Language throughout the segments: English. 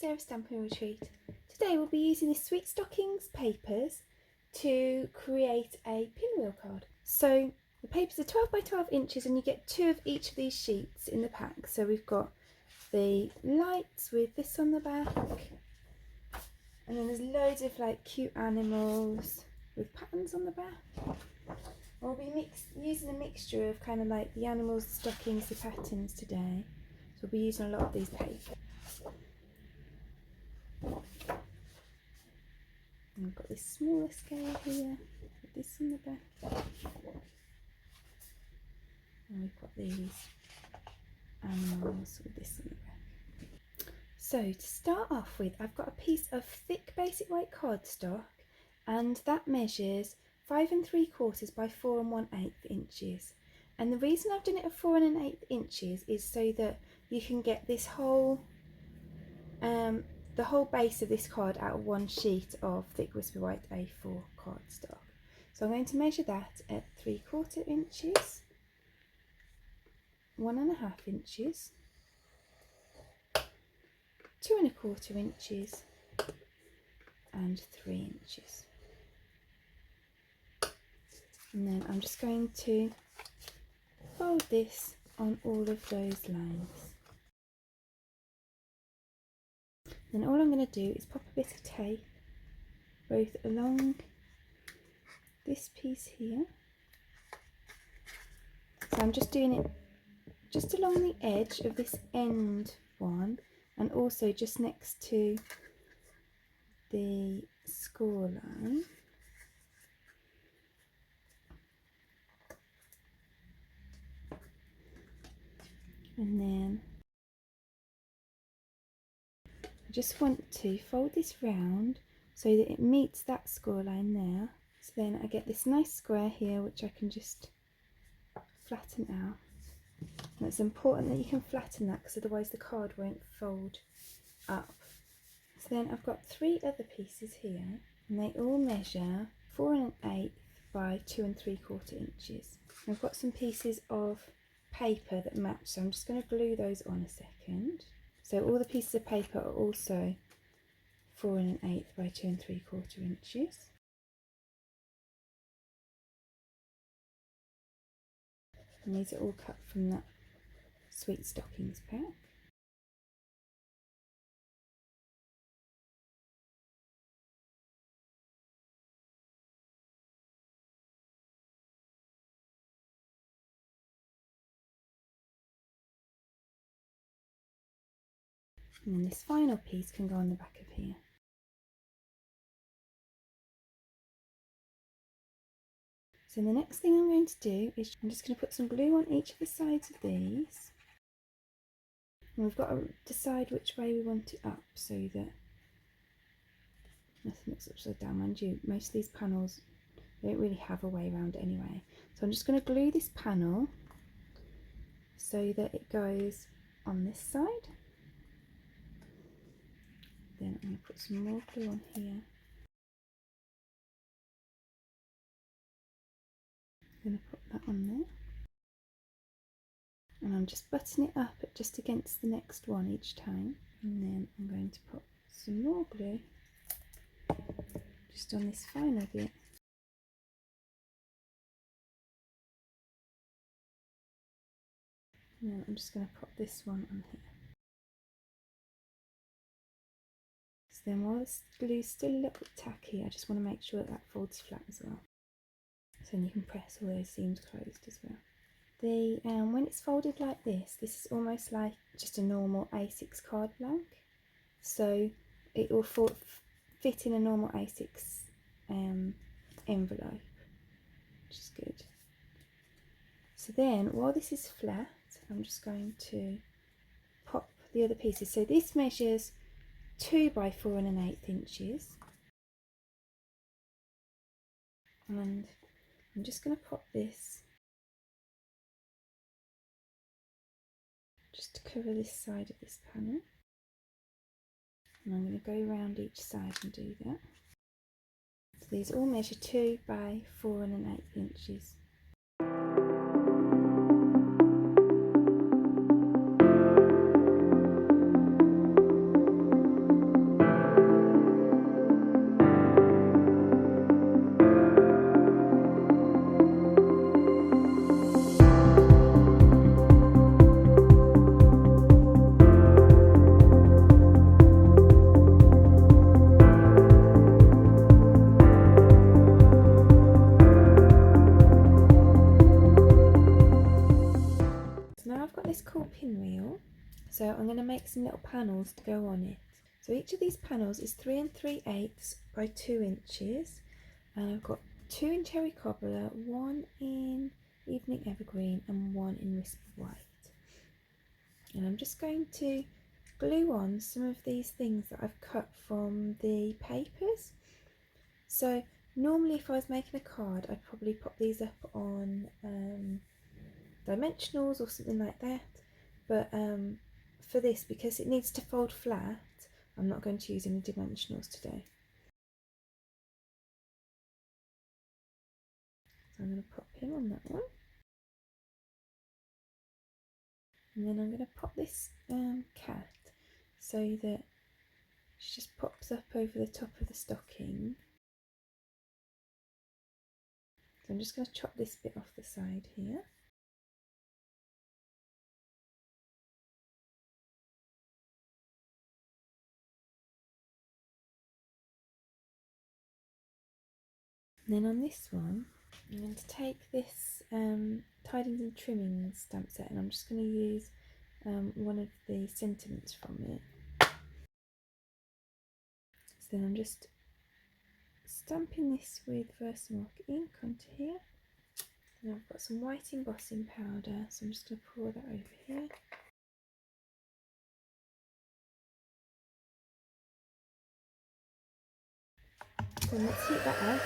Sarah's Stampin' Retreat. Today we'll be using this Sweet Stockings papers to create a pinwheel card. So the papers are 12 by 12 inches and you get 2 of each of these sheets in the pack. So we've got the lights with this on the back, and then there's loads of like cute animals with patterns on the back. We'll be using a mixture of kind of like the animals, the stockings, the patterns today. So we'll be using a lot of these papers. And we've got this smaller scale here with this on the back. And we've got these animals with this on the back. So to start off with, I've got a piece of thick basic white cardstock, and that measures 5 3/4 by 4 1/8 inches. And the reason I've done it at 4 1/8 inches is so that you can get this whole the whole base of this card out of one sheet of thick wispy white A4 cardstock. So I'm going to measure that at 3/4 inches, 1 1/2 inches, 2 1/4 inches, and 3 inches. And then I'm just going to fold this on all of those lines. Then all I'm going to do is pop a bit of tape both along this piece here. So I'm just doing it just along the edge of this end one, and also just next to the score line. And then I just want to fold this round so that it meets that score line there. So then I get this nice square here, which I can just flatten out. And it's important that you can flatten that, because otherwise the card won't fold up. So then I've got 3 other pieces here, and they all measure 4 1/8 by 2 3/4 inches. And I've got some pieces of paper that match, so I'm just going to glue those on a second. So all the pieces of paper are also 4 1/8 by 2 3/4 inches. And these are all cut from that Sweet Stockings pack. And then this final piece can go on the back of here. So the next thing I'm going to do is I'm just going to put some glue on each of the sides of these. And we've got to decide which way we want it up so that nothing looks upside down. Mind you, most of these panels, they don't really have a way around it anyway. So I'm just going to glue this panel so that it goes on this side. Then I'm going to put some more glue on here. I'm going to put that on there. And I'm just buttoning it up at just against the next one each time. And then I'm going to put some more glue just on this final bit. And then I'm just going to pop this one on here. So then while this glue's still a little bit tacky, I just want to make sure that that folds flat as well. So then you can press all those seams closed as well. When it's folded like this is almost like just a normal A6 card blank. So it will fit in a normal A6 envelope, which is good. So then while this is flat, I'm just going to pop the other pieces. So this measures 2 by 4 1/8 inches. And I'm just going to pop this just to cover this side of this panel. And I'm going to go around each side and do that. So these all measure 2 by 4 1/8 inches. now I've got this cool pinwheel, so I'm going to make some little panels to go on it. So each of these panels is 3 3/8 by 2 inches, and I've got 2 in cherry cobbler, 1 in evening evergreen and 1 in whisper white. And I'm just going to glue on some of these things that I've cut from the papers. So normally if I was making a card, I'd probably pop these up on dimensionals or something like that, but for this, because it needs to fold flat, I'm not going to use any dimensionals today. So I'm going to pop him on that one, and then I'm going to pop this cat so that she just pops up over the top of the stocking. So I'm just going to chop this bit off the side here. And then on this one, I'm going to take this Tidings and Trimmings stamp set, and I'm just going to use one of the sentiments from it. So then I'm just stamping this with Versamark ink onto here. And I've got some white embossing powder, so I'm just going to pour that over here. So let's heat that up.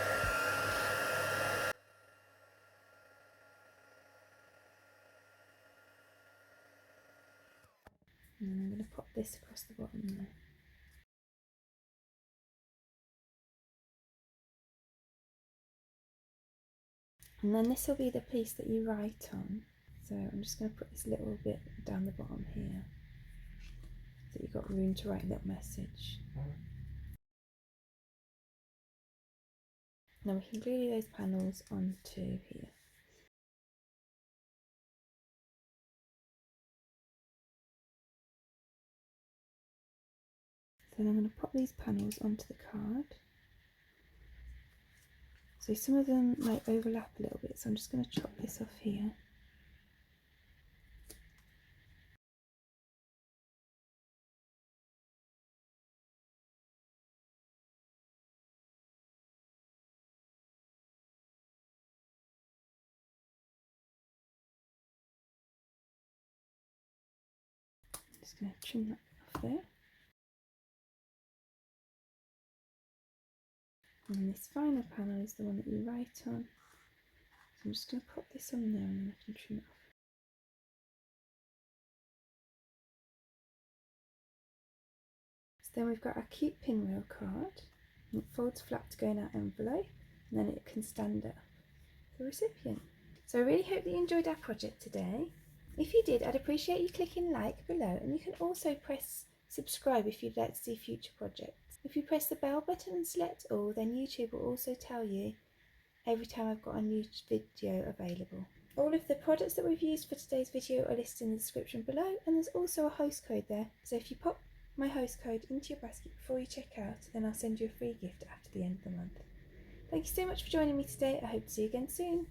And then I'm going to pop this across the bottom there. And then this will be the piece that you write on. So I'm just going to put this little bit down the bottom here, so you've got room to write a little message. Now we can glue those panels onto here. So then I'm going to pop these panels onto the card. So some of them might overlap a little bit, so I'm just going to chop this off here. I'm just going to trim that off there. And this final panel is the one that you write on. So I'm just going to pop this on there and then I can trim it off. So then we've got our cute pinwheel card. And it folds flat to go in our envelope, and then it can stand up for the recipient. So I really hope that you enjoyed our project today. If you did, I'd appreciate you clicking like below, and you can also press subscribe if you'd like to see future projects. If you press the bell button and select all, then YouTube will also tell you every time I've got a new video available. All of the products that we've used for today's video are listed in the description below, and there's also a host code there. So if you pop my host code into your basket before you check out, then I'll send you a free gift after the end of the month. Thank you so much for joining me today. I hope to see you again soon.